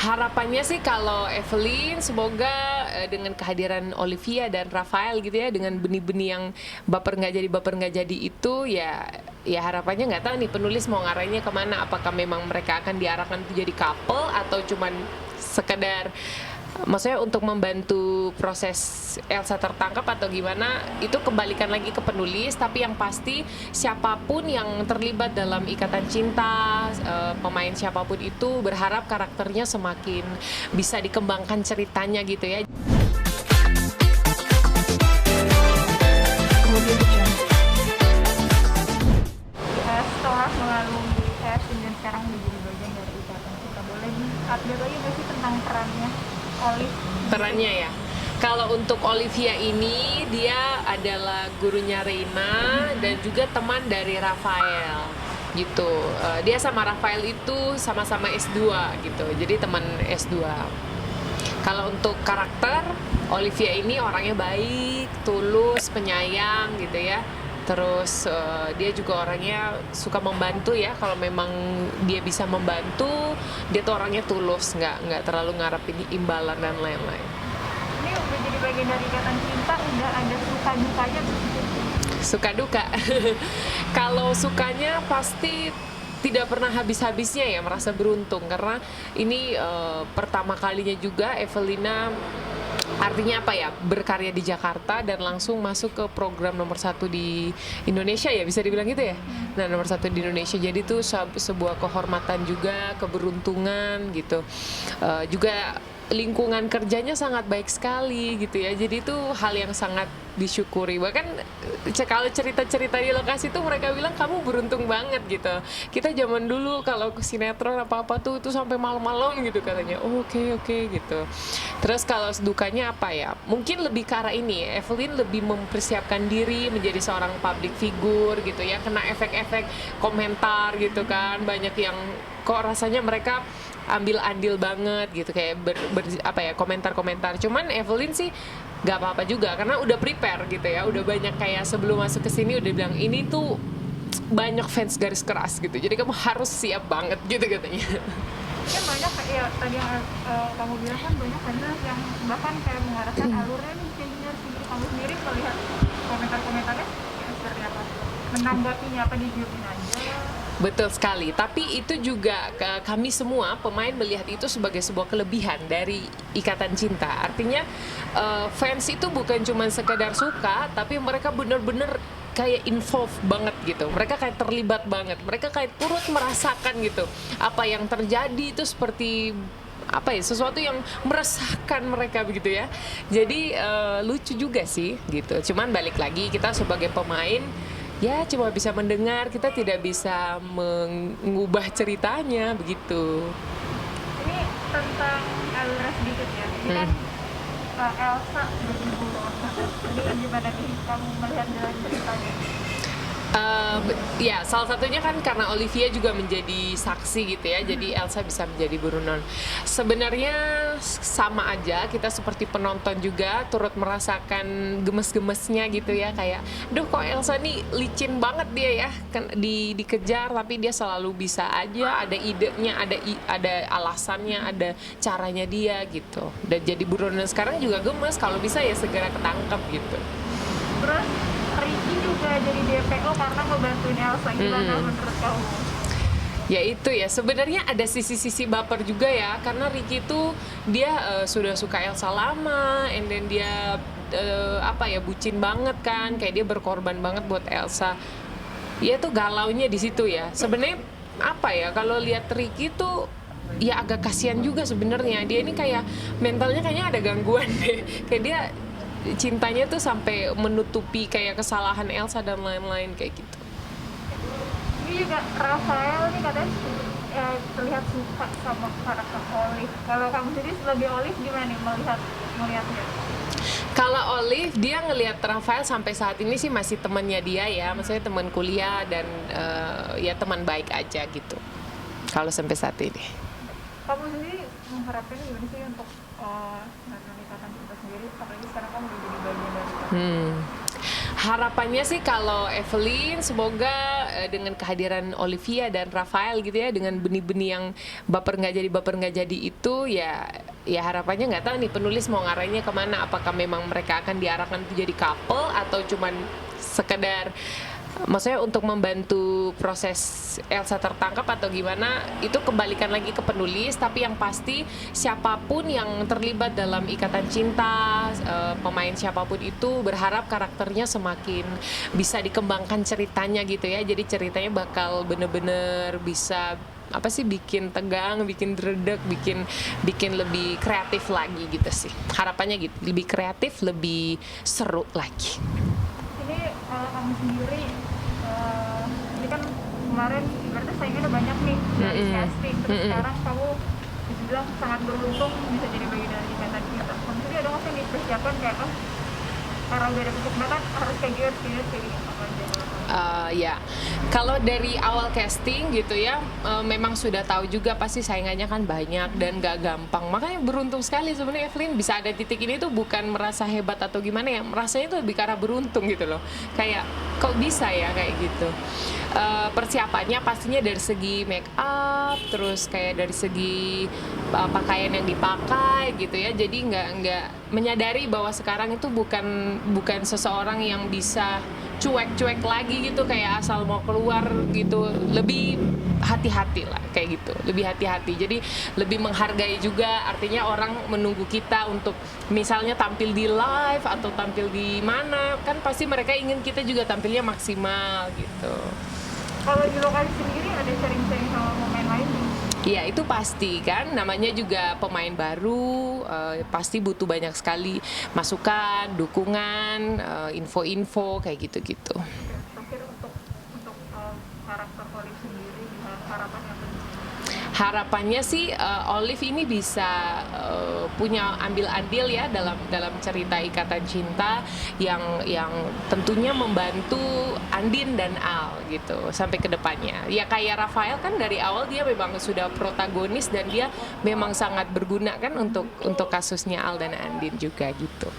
Harapannya sih kalau Evelyn semoga dengan kehadiran Olivia dan Rafael gitu ya, dengan benih-benih yang baper nggak jadi itu ya harapannya nggak tahu nih penulis mau ngarahinnya kemana, apakah memang mereka akan diarahkan untuk jadi couple atau cuman sekedar maksudnya untuk membantu proses Elsa tertangkap atau gimana, itu kembalikan lagi ke penulis. Tapi yang pasti siapapun yang terlibat dalam ikatan cinta, pemain siapapun itu berharap karakternya semakin bisa dikembangkan ceritanya gitu ya. Setelah melalui casting dan sekarang menjadi bagian dari ikatan cinta, boleh update lagi nggak sih tentang perannya Olive? Perannya ya, kalau untuk Olivia ini dia adalah gurunya Reina dan juga teman dari Rafael gitu. Dia sama Rafael itu sama-sama S2 gitu, jadi teman S2. Kalau untuk karakter, Olivia ini orangnya baik, tulus, penyayang gitu ya. Terus dia juga orangnya suka membantu ya. Kalau memang dia bisa membantu, dia tuh orangnya tulus, nggak terlalu ngarepin imbalan dan lain-lain. Ini udah jadi bagian dari ikatan cinta, udah ada suka dukanya tuh. Suka duka. Kalau sukanya pasti tidak pernah habis-habisnya ya, merasa beruntung karena ini pertama kalinya juga Evelina, artinya apa ya, berkarya di Jakarta dan langsung masuk ke program nomor 1 di Indonesia ya, bisa dibilang gitu ya. Nah, nomor 1 di Indonesia, jadi itu sebuah kehormatan juga, keberuntungan gitu. Juga lingkungan kerjanya sangat baik sekali gitu ya, jadi itu hal yang sangat disyukuri. Bahkan kalau cerita-cerita di lokasi tuh mereka bilang kamu beruntung banget gitu. Kita zaman dulu kalau ke sinetron apa-apa tuh itu sampai malam-malam gitu katanya. Oke gitu. Terus kalau dukanya apa ya, mungkin lebih ke arah ini, Evelyn lebih mempersiapkan diri menjadi seorang public figure gitu ya, kena efek-efek komentar gitu kan, banyak yang kok rasanya mereka ambil andil banget gitu, kayak apa ya, komentar-komentar. Cuman Evelyn sih nggak apa-apa juga karena udah prepare gitu ya, udah banyak kayak sebelum masuk ke sini udah bilang ini tuh banyak fans garis keras gitu, jadi kamu harus siap banget gitu katanya. Kan banyak ya tadi yang kamu bilang kan banyak fans yang bahkan kayak mengarahkan alurnya nih kayaknya sendiri. Kamu sendiri melihat komentar-komentarnya ya, seperti apa? Menanggapinya apa, dijurin aja? Betul sekali, tapi itu juga kami semua pemain melihat itu sebagai sebuah kelebihan dari ikatan cinta. Artinya fans itu bukan cuma sekedar suka, tapi mereka benar-benar kayak involved banget gitu. Mereka kayak terlibat banget, mereka kayak turut merasakan gitu apa yang terjadi itu, seperti apa ya, sesuatu yang meresahkan mereka begitu ya. Jadi lucu juga sih gitu. Cuman balik lagi, kita sebagai pemain ya cuma bisa mendengar, kita tidak bisa mengubah ceritanya begitu. Ini tentang alurnya sedikit ya. Ini kan Elsa jadi buronan. Ini gimana nih kamu melihat dalam ceritanya? Ya salah satunya kan karena Olivia juga menjadi saksi gitu ya, jadi Elsa bisa menjadi buronan. Sebenarnya sama aja, kita seperti penonton juga turut merasakan gemes-gemesnya gitu ya, kayak duh kok Elsa nih licin banget dia ya, kan dikejar tapi dia selalu bisa aja, ada idenya, ada alasannya, ada caranya dia gitu. Dan jadi buronan sekarang juga gemes, kalau bisa ya segera ketangkep gitu. Terus Ricky juga jadi DPO karena ngebantuin Elsa, gimana menurut kamu? Ya itu ya, sebenarnya ada sisi-sisi baper juga ya, karena Ricky tuh dia sudah suka Elsa lama, and then dia apa ya, bucin banget kan, kayak dia berkorban banget buat Elsa. Ya tuh galaunya di situ ya. Sebenarnya apa ya, kalau lihat Ricky tuh ya agak kasihan juga sebenarnya. Dia ini kayak mentalnya kayaknya ada gangguan deh. Kayak dia cintanya tuh sampai menutupi kayak kesalahan Elsa dan lain-lain kayak gitu. Ini juga Rafael nih katanya terlihat suka sama karakter Olive. Kalau kamu sendiri sebagai Olive gimana nih melihatnya? Kalau Olive, dia ngelihat Rafael sampai saat ini sih masih temannya dia ya, maksudnya teman kuliah dan ya teman baik aja gitu. Kalau sampai saat ini. Kamu sendiri mengharapkan gimana sih untuk ikatan cinta sendiri, apalagi sekarang kamu udah jadi bagian dari Harapannya sih kalau Evelyn semoga dengan kehadiran Olivia dan Rafael gitu ya, dengan benih-benih yang baper nggak jadi itu ya, harapannya nggak tahu nih penulis mau ngarahinnya kemana, apakah memang mereka akan diarahkan untuk jadi couple atau cuman sekedar maksudnya untuk membantu proses Elsa tertangkap atau gimana, itu kembalikan lagi ke penulis. Tapi yang pasti siapapun yang terlibat dalam ikatan cinta, pemain siapapun itu berharap karakternya semakin bisa dikembangkan ceritanya gitu ya. Jadi ceritanya bakal bener-bener bisa apa sih, bikin tegang, bikin dredeg, bikin lebih kreatif lagi gitu sih. Harapannya gitu, lebih kreatif, lebih seru lagi. Ini kalau kamu sendiri, ini kan kemarin berarti saingannya banyak nih dari casting, terus sekarang kamu bisa bilang sangat beruntung bisa jadi bagian dari ikatan cinta. Kamu sendiri ada nggak sih dipersiapkan kayak karena udah ada kesempatan harus kayak gini apa aja? Ya, kalau dari awal casting gitu ya, memang sudah tahu juga pasti saingannya kan banyak dan gak gampang. Makanya beruntung sekali sebenarnya Evelyn bisa ada titik ini tuh bukan merasa hebat atau gimana ya, merasanya tuh lebih karena beruntung gitu loh. Kayak kok bisa ya kayak gitu. Persiapannya pastinya dari segi make up, terus kayak dari segi pakaian yang dipakai gitu ya. Jadi nggak menyadari bahwa sekarang itu bukan seseorang yang bisa cuek-cuek lagi gitu, kayak asal mau keluar gitu. Lebih hati-hati lah kayak gitu, lebih hati-hati. Jadi lebih menghargai juga, artinya orang menunggu kita untuk misalnya tampil di live atau tampil di mana, kan pasti mereka ingin kita juga tampilnya maksimal gitu. Kalau di lokasi sendiri ada sharing-sharing sama pemain lain? Ya itu pasti kan, namanya juga pemain baru, pasti butuh banyak sekali masukan, dukungan, info-info kayak gitu-gitu. Terakhir untuk karakter Olive sendiri, harapannya apa? Harapannya sih Olive ini bisa punya ambil andil ya dalam cerita ikatan cinta yang tentunya membantu Andin dan Al gitu sampai ke depannya. Ya kayak Rafael kan dari awal dia memang sudah protagonis dan dia memang sangat berguna kan untuk kasusnya Al dan Andin juga gitu.